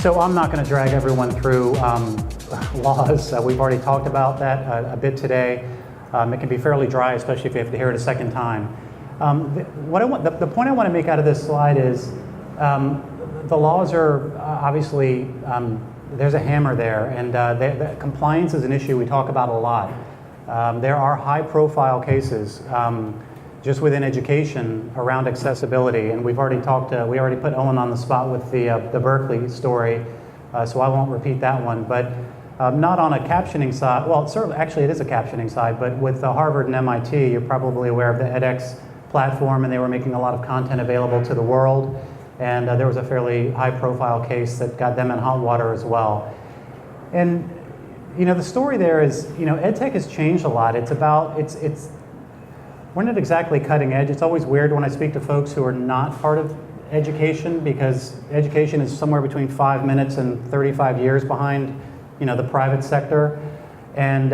So I'm not going to drag everyone through laws. We've already talked about that a bit today. It can be fairly dry, especially if you have to hear it a second time. The point I want to make out of this slide is the laws are obviously, there's a hammer there, and compliance is an issue we talk about a lot. There are high-profile cases just within education around accessibility, and we already put Owen on the spot with the Berkeley story, so I won't repeat that one. But not on a captioning side. Well, actually, it is a captioning side, but with Harvard and MIT, you're probably aware of the edX platform, and they were making a lot of content available to the world. And there was a fairly high-profile case that got them in hot water as well. And the story there is, EdTech has changed a lot. We're not exactly cutting edge. It's always weird when I speak to folks who are not part of education, because education is somewhere between 5 minutes and 35 years behind, the private sector. And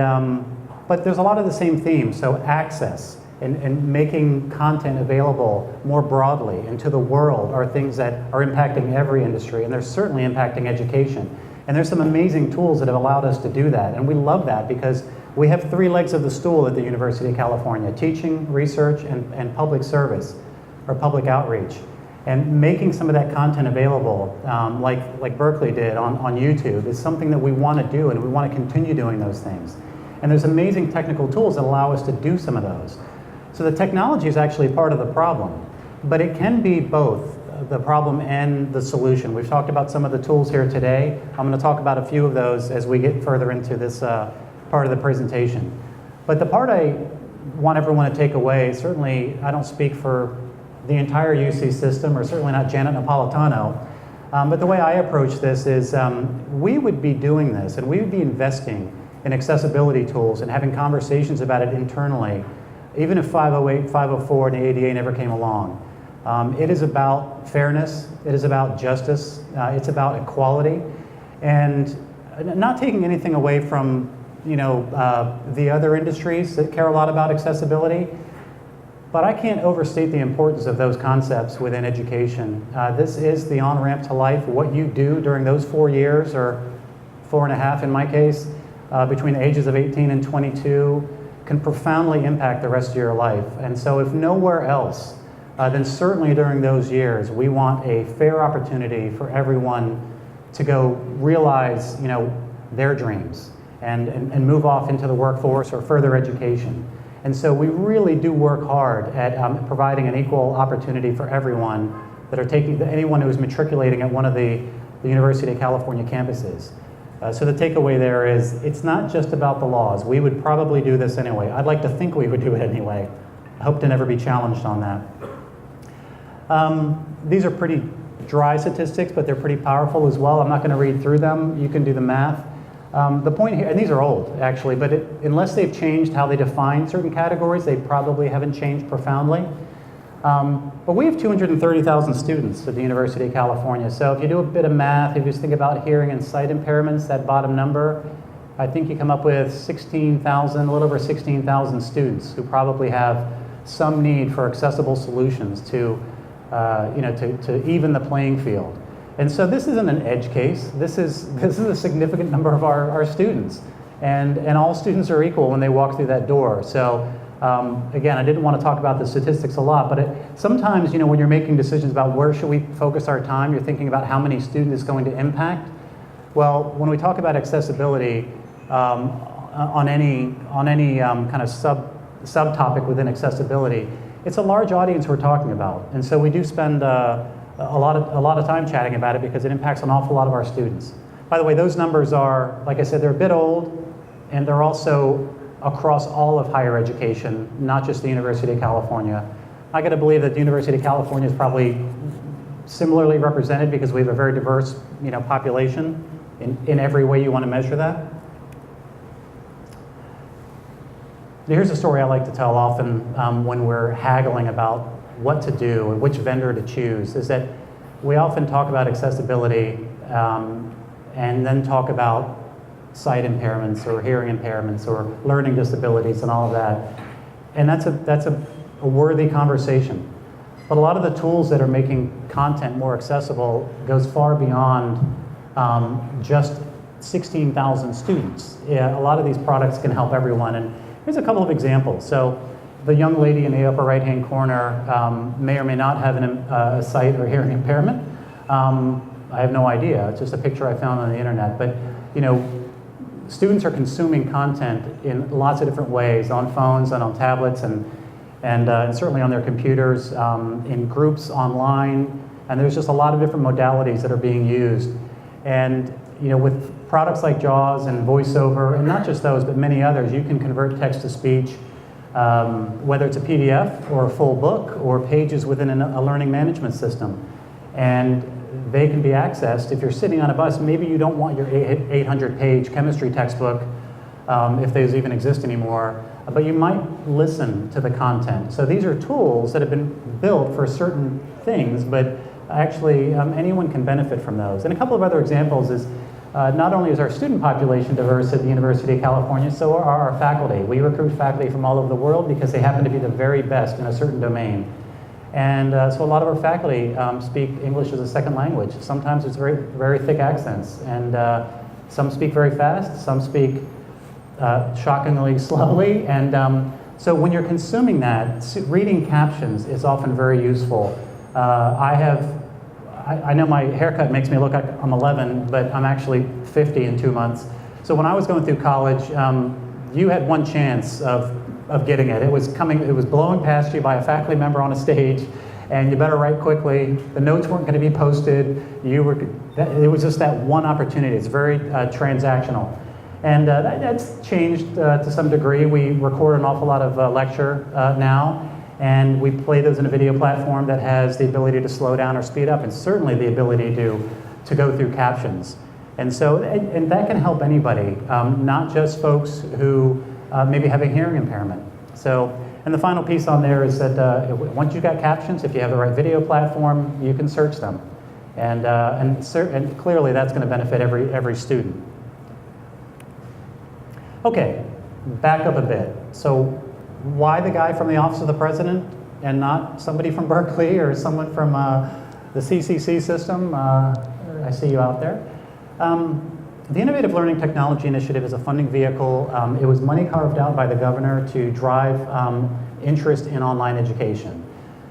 but there's a lot of the same themes. So access and making content available more broadly and to the world are things that are impacting every industry, and they're certainly impacting education. And there's some amazing tools that have allowed us to do that, and we love that because we have 3 legs of the stool at the University of California: teaching, research, and public service, or public outreach. And making some of that content available, like Berkeley did on YouTube, is something that we want to do, and we want to continue doing those things. And there's amazing technical tools that allow us to do some of those. So the technology is actually part of the problem, but it can be both the problem and the solution. We've talked about some of the tools here today. I'm going to talk about a few of those as we get further into this part of the presentation. But the part I want everyone to take away, certainly I don't speak for the entire UC system, or certainly not Janet Napolitano, but the way I approach this is we would be doing this, and we would be investing in accessibility tools and having conversations about it internally, even if 508, 504, and the ADA never came along. It is about fairness, it is about justice, it's about equality, and not taking anything away from the other industries that care a lot about accessibility, but I can't overstate the importance of those concepts within education. This is the on-ramp to life. What you do during those 4 years, or 4.5 in my case, between the ages of 18 and 22, can profoundly impact the rest of your life. And so if nowhere else, then certainly during those years, we want a fair opportunity for everyone to go realize their dreams and move off into the workforce or further education. And so we really do work hard at providing an equal opportunity for everyone anyone who is matriculating at one of the University of California campuses. So the takeaway there is, it's not just about the laws. We would probably do this anyway. I'd like to think we would do it anyway. I hope to never be challenged on that. These are pretty dry statistics, but they're pretty powerful as well. I'm not going to read through them. You can do the math. The point here, and these are old actually, but unless they've changed how they define certain categories, they probably haven't changed profoundly. But we have 230,000 students at the University of California. So if you do a bit of math, if you just think about hearing and sight impairments, that bottom number, I think you come up with 16,000, a little over 16,000 students who probably have some need for accessible solutions to even the playing field. And so this isn't an edge case. This is a significant number of our students, and all students are equal when they walk through that door. So again, I didn't want to talk about the statistics a lot, but sometimes when you're making decisions about where should we focus our time, you're thinking about how many students it's going to impact. Well, when we talk about accessibility on any kind of subtopic within accessibility, it's a large audience we're talking about, and so we do spend a lot of time chatting about it because it impacts an awful lot of our students. By the way, those numbers are, like I said, they're a bit old, and they're also across all of higher education, not just the University of California. I got to believe that the University of California is probably similarly represented because we have a very diverse, population in every way you want to measure that. Here's a story I like to tell often when we're haggling about what to do and which vendor to choose, is that we often talk about accessibility and then talk about sight impairments or hearing impairments or learning disabilities and all of that. And that's a worthy conversation. But a lot of the tools that are making content more accessible goes far beyond just 16,000 students. Yeah, a lot of these products can help everyone. And here's a couple of examples. So the young lady in the upper right-hand corner may or may not have a sight or hearing impairment. I have no idea. It's just a picture I found on the internet. But you know, students are consuming content in lots of different ways, on phones and on tablets, and certainly on their computers, in groups online. And there's just a lot of different modalities that are being used. And you know, with products like JAWS and VoiceOver, and not just those, but many others, you can convert text to speech, whether it's a PDF or a full book or pages within a learning management system. And they can be accessed. If you're sitting on a bus, maybe you don't want your 800-page chemistry textbook, if those even exist anymore, but you might listen to the content. So these are tools that have been built for certain things, but actually anyone can benefit from those. And a couple of other examples is, not only is our student population diverse at the University of California, so are our faculty. We recruit faculty from all over the world because they happen to be the very best in a certain domain. And so a lot of our faculty speak English as a second language. Sometimes it's very, very thick accents, and some speak very fast, some speak shockingly slowly. And so when you're consuming that, reading captions is often very useful. I know my haircut makes me look like I'm 11, but I'm actually 50 in 2 months. So when I was going through college, you had one chance of getting it. It was blowing past you by a faculty member on a stage, and you better write quickly. The notes weren't going to be posted. It was just that one opportunity. It's very transactional. And that's changed to some degree. We record an awful lot of lecture now, and we play those in a video platform that has the ability to slow down or speed up, and certainly the ability to go through captions. And so, and that can help anybody, not just folks who maybe have a hearing impairment. So, and the final piece on there is that once you've got captions, if you have the right video platform, you can search them. And clearly that's going to benefit every student. Okay, back up a bit. So why the guy from the Office of the President and not somebody from Berkeley or someone from the CCC system? I see you out there. The Innovative Learning Technology Initiative is a funding vehicle. It was money carved out by the governor to drive interest in online education.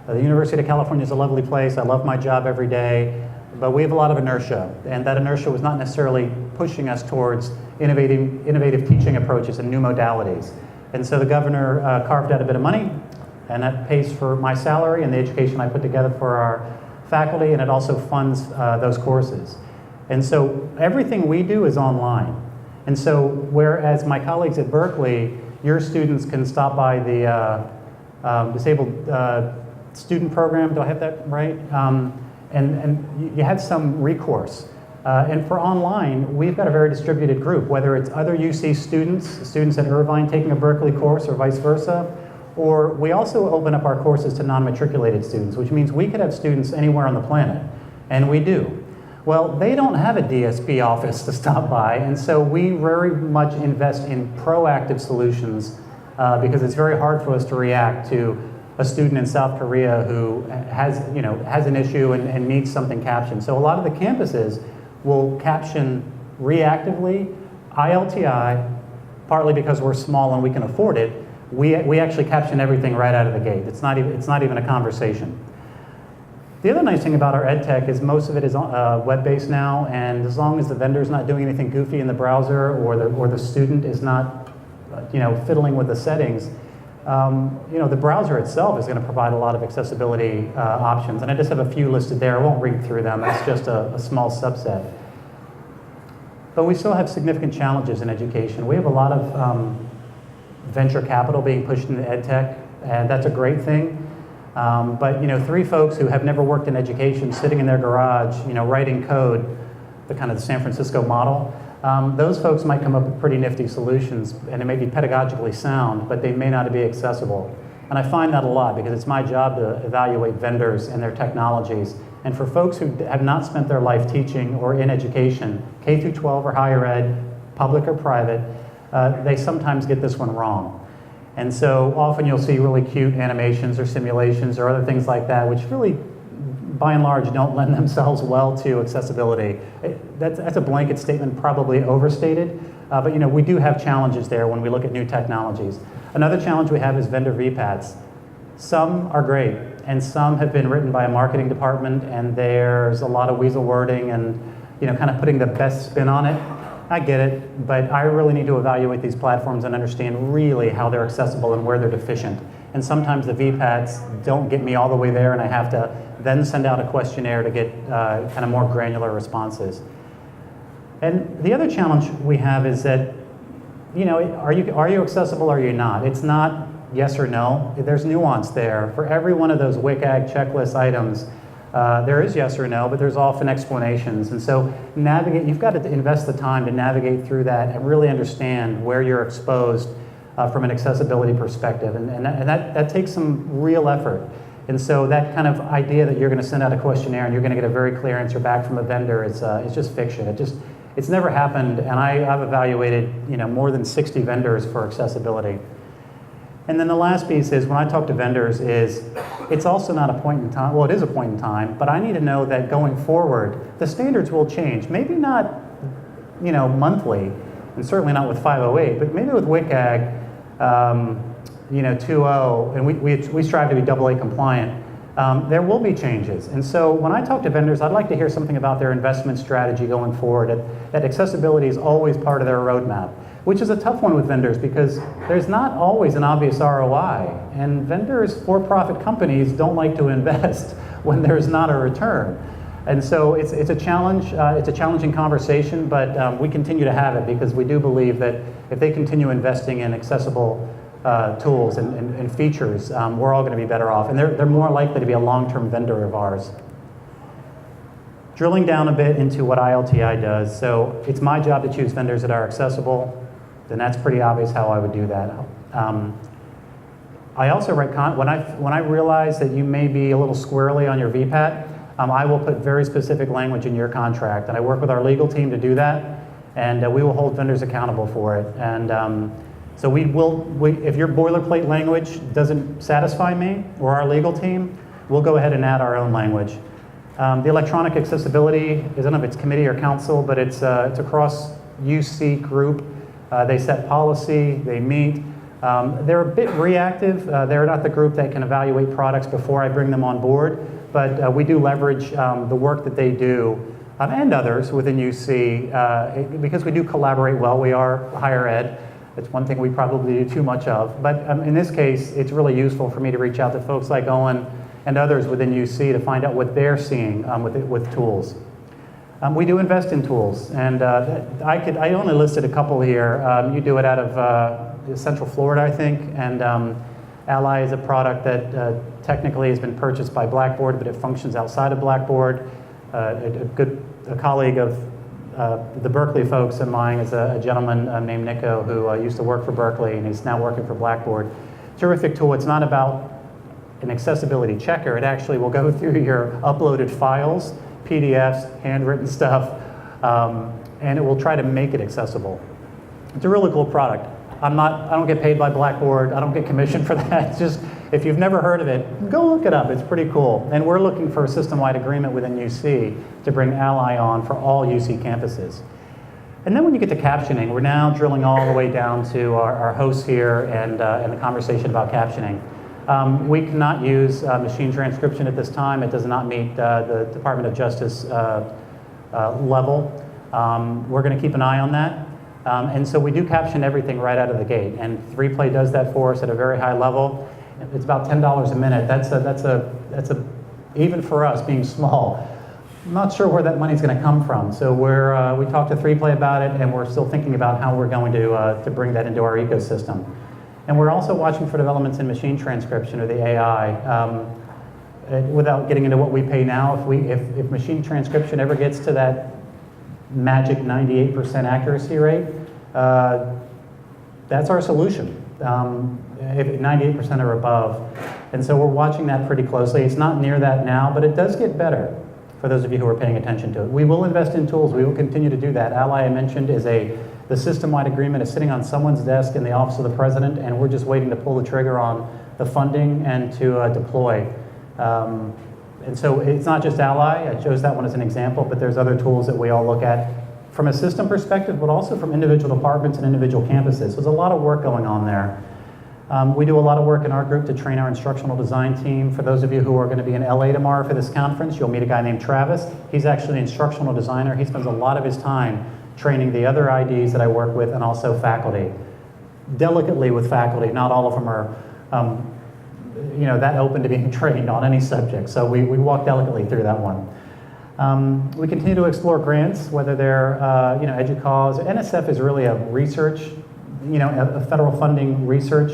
The University of California is a lovely place. I love my job every day, but we have a lot of inertia, and that inertia was not necessarily pushing us towards innovative teaching approaches and new modalities. And so the governor carved out a bit of money, and that pays for my salary and the education I put together for our faculty, and it also funds those courses. And so everything we do is online. And so whereas my colleagues at Berkeley, your students can stop by the disabled student program, do I have that right? And you have some recourse. And for online, we've got a very distributed group, whether it's other UC students at Irvine taking a Berkeley course or vice versa, or we also open up our courses to non-matriculated students, which means we could have students anywhere on the planet, and we do. Well, they don't have a DSP office to stop by, and so we very much invest in proactive solutions because it's very hard for us to react to a student in South Korea who has an issue and needs something captioned. So a lot of the campuses will caption reactively, ILTI, partly because we're small and we can afford it. We actually caption everything right out of the gate. It's not even a conversation. The other nice thing about our ed tech is most of it is web-based now, and as long as the vendor's not doing anything goofy in the browser or the student is not fiddling with the settings, the browser itself is going to provide a lot of accessibility options. And I just have a few listed there. I won't read through them. It's just a small subset. But we still have significant challenges in education. We have a lot of venture capital being pushed into ed tech, and that's a great thing. But three folks who have never worked in education sitting in their garage, writing code, the kind of the San Francisco model, those folks might come up with pretty nifty solutions, and it may be pedagogically sound, but they may not be accessible. And I find that a lot because it's my job to evaluate vendors and their technologies. And for folks who have not spent their life teaching or in education, K through 12 or higher ed, public or private, they sometimes get this one wrong. And so often you'll see really cute animations or simulations or other things like that, which really, by and large, don't lend themselves well to accessibility. That's a blanket statement, probably overstated, but we do have challenges there when we look at new technologies. Another challenge we have is vendor VPATs. Some are great, and some have been written by a marketing department, and there's a lot of weasel wording and kind of putting the best spin on it. I get it, but I really need to evaluate these platforms and understand really how they're accessible and where they're deficient. And sometimes the VPATs don't get me all the way there, and I have to then send out a questionnaire to get kind of more granular responses. And the other challenge we have is that, are you accessible or are you not? It's not yes or no. There's nuance there. For every one of those WCAG checklist items, there is yes or no, but there's often explanations. And so you've got to invest the time to navigate through that and really understand where you're exposed from an accessibility perspective. And that takes some real effort. And so that kind of idea that you're going to send out a questionnaire and you're going to get a very clear answer back from a vendor is just fiction. It's never happened, and I've evaluated more than 60 vendors for accessibility. And then the last piece is, when I talk to vendors, it's also not a point in time. Well, it is a point in time, but I need to know that going forward, the standards will change. Maybe not, monthly, and certainly not with 508, but maybe with WCAG, 2.0, and we strive to be AA compliant. There will be changes. And so when I talk to vendors, I'd like to hear something about their investment strategy going forward, that accessibility is always part of their roadmap, which is a tough one with vendors because there's not always an obvious ROI. And vendors, for-profit companies, don't like to invest when there's not a return. And so it's a challenge. It's a challenging conversation, but we continue to have it because we do believe that if they continue investing in accessible tools and features, we're all going to be better off. And they're more likely to be a long-term vendor of ours. Drilling down a bit into what ILTI does. So it's my job to choose vendors that are accessible. Then that's pretty obvious how I would do that. I also write, when I realize that you may be a little squirrely on your VPAT, I will put very specific language in your contract. And I work with our legal team to do that, and we will hold vendors accountable for it. And so if your boilerplate language doesn't satisfy me or our legal team, we'll go ahead and add our own language. The electronic accessibility, I don't know if it's committee or council, but it's across UC group. They set policy, they meet. They're a bit reactive. They're not the group that can evaluate products before I bring them on board, but we do leverage the work that they do and others within UC because we do collaborate well. We are higher ed. It's one thing we probably do too much of. But in this case, it's really useful for me to reach out to folks like Owen and others within UC to find out what they're seeing with tools. We do invest in tools, and I only listed a couple here. You do it out of Central Florida, I think, and Ally is a product that technically has been purchased by Blackboard, but it functions outside of Blackboard. A colleague of the Berkeley folks and mine is a gentleman named Nico who used to work for Berkeley, and he's now working for Blackboard. Terrific tool. It's not about an accessibility checker. It actually will go through your uploaded files, PDFs, handwritten stuff, and it will try to make it accessible. It's a really cool product. I don't get paid by Blackboard. I don't get commission for that. It's just, if you've never heard of it, go look it up. It's pretty cool. And we're looking for a system-wide agreement within UC to bring Ally on for all UC campuses. And then when you get to captioning, we're now drilling all the way down to our hosts here and the conversation about captioning. We cannot use machine transcription at this time. It does not meet the Department of Justice level. We're going to keep an eye on that. And so we do caption everything right out of the gate. And 3Play does that for us at a very high level. It's about $10 a minute. That's even for us being small. I'm not sure where that money's going to come from. So we talked to 3Play about it, and we're still thinking about how we're going to bring that into our ecosystem. And we're also watching for developments in machine transcription or the AI. Without getting into what we pay now, if machine transcription ever gets to that magic 98% accuracy rate, that's our solution. If 98% or above. And so we're watching that pretty closely. It's not near that now, but it does get better for those of you who are paying attention to it. We will invest in tools. We will continue to do that. Ally, I mentioned, is the system-wide agreement is sitting on someone's desk in the Office of the President, and we're just waiting to pull the trigger on the funding and to deploy. And so it's not just Ally, I chose that one as an example, but there's other tools that we all look at from a system perspective, but also from individual departments and individual campuses. There's a lot of work going on there. We do a lot of work in our group to train our instructional design team. For those of you who are going to be in LA tomorrow for this conference, you'll meet a guy named Travis. He's actually an instructional designer. He spends a lot of his time training the other IDs that I work with and also faculty. Delicately with faculty, not all of them are that open to being trained on any subject. So we walk delicately through that one. We continue to explore grants, whether they're EDUCAUSE. NSF is really a research, a federal funding research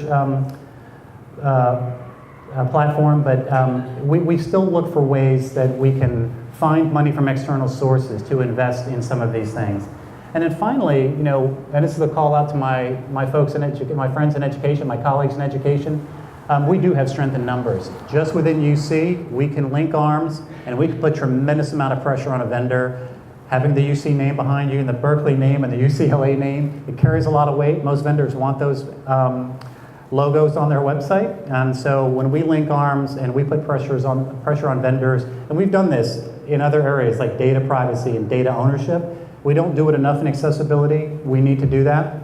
platform, but we still look for ways that we can find money from external sources to invest in some of these things. And then finally, and this is a call out to my folks in my friends in education, my colleagues in education. We do have strength in numbers. Just within UC, we can link arms and we can put tremendous amount of pressure on a vendor. Having the UC name behind you and the Berkeley name and the UCLA name, it carries a lot of weight. Most vendors want those logos on their website. And so when we link arms and we put pressure on vendors, and we've done this in other areas like data privacy and data ownership, we don't do it enough in accessibility. We need to do that.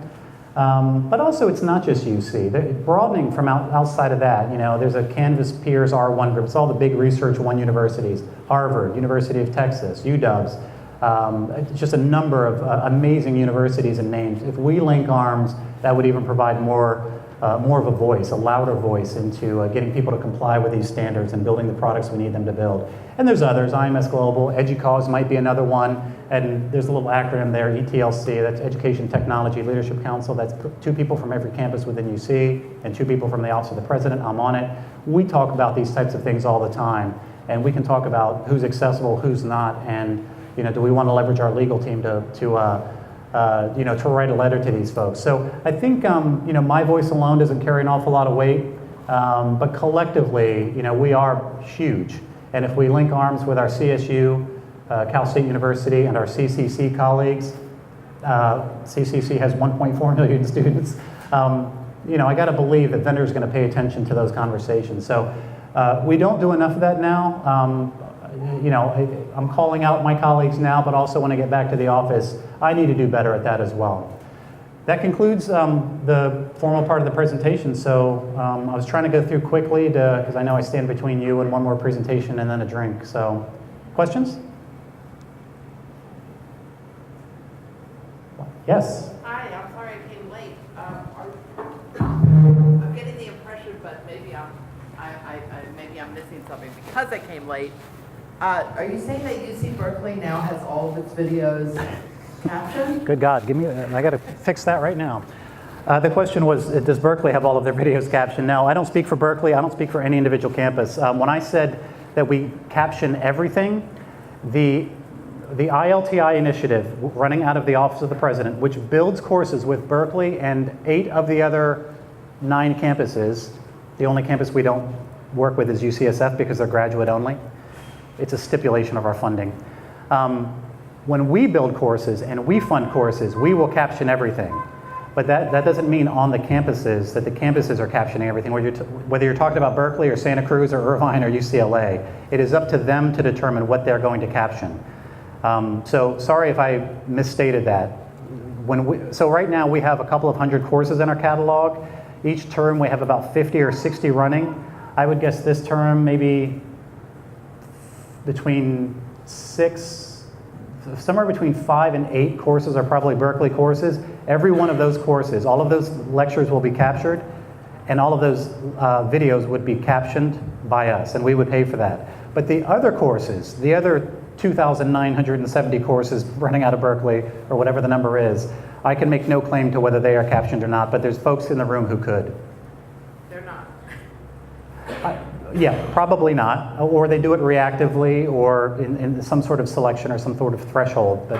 But also, it's not just UC. Broadening from outside of that, there's a Canvas Peers R1 group. It's all the big Research One universities, Harvard, University of Texas, UW. It's just a number of amazing universities and names. If we link arms, that would even provide more of a voice, a louder voice into getting people to comply with these standards and building the products we need them to build. And there's others, IMS Global, EDUCAUSE might be another one, and there's a little acronym there, ETLC, that's Education Technology Leadership Council. That's 2 people from every campus within UC and 2 people from the Office of the President. I'm on it. We talk about these types of things all the time, and we can talk about who's accessible, who's not, and do we want to leverage our legal team to write a letter to these folks. So I think my voice alone doesn't carry an awful lot of weight, but collectively, we are huge. And if we link arms with our CSU, Cal State University, and our CCC colleagues, CCC has 1.4 million students. I got to believe that vendors are going to pay attention to those conversations. So we don't do enough of that now. I'm calling out my colleagues now, but also when I get back to the office, I need to do better at that as well. That concludes the formal part of the presentation. So I was trying to go through quickly because I know I stand between you and one more presentation and then a drink. So, questions? Yes? Hi, I'm sorry I came late. I'm getting the impression, but maybe I'm missing something because I came late. Are you saying that UC Berkeley now has all of its videos captioned? Good God, I got to fix that right now. The question was, does Berkeley have all of their videos captioned? No, I don't speak for Berkeley. I don't speak for any individual campus. When I said that we caption everything, the ILTI initiative running out of the Office of the President, which builds courses with Berkeley and 8 of the other 9 campuses, the only campus we don't work with is UCSF because they're graduate only. It's a stipulation of our funding. When we build courses and we fund courses, we will caption everything. But that doesn't mean on the campuses that the campuses are captioning everything. Whether you're talking about Berkeley or Santa Cruz or Irvine or UCLA, it is up to them to determine what they're going to caption. So sorry if I misstated that. So right now we have a couple of hundred courses in our catalog. Each term we have about 50 or 60 running. I would guess this term maybe somewhere between 5 and 8 courses are probably Berkeley courses. Every one of those courses, all of those lectures will be captured, and all of those videos would be captioned by us, and we would pay for that. But the other courses, the other 2,970 courses running out of Berkeley, or whatever the number is, I can make no claim to whether they are captioned or not, but there's folks in the room who could. They're not. Yeah, probably not. Or they do it reactively or in some sort of selection or some sort of threshold. But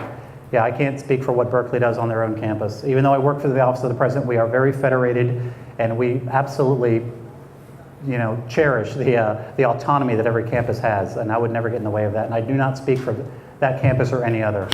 yeah, I can't speak for what Berkeley does on their own campus. Even though I work for the Office of the President, we are very federated, and we absolutely cherish the autonomy that every campus has, and I would never get in the way of that. And I do not speak for that campus or any other.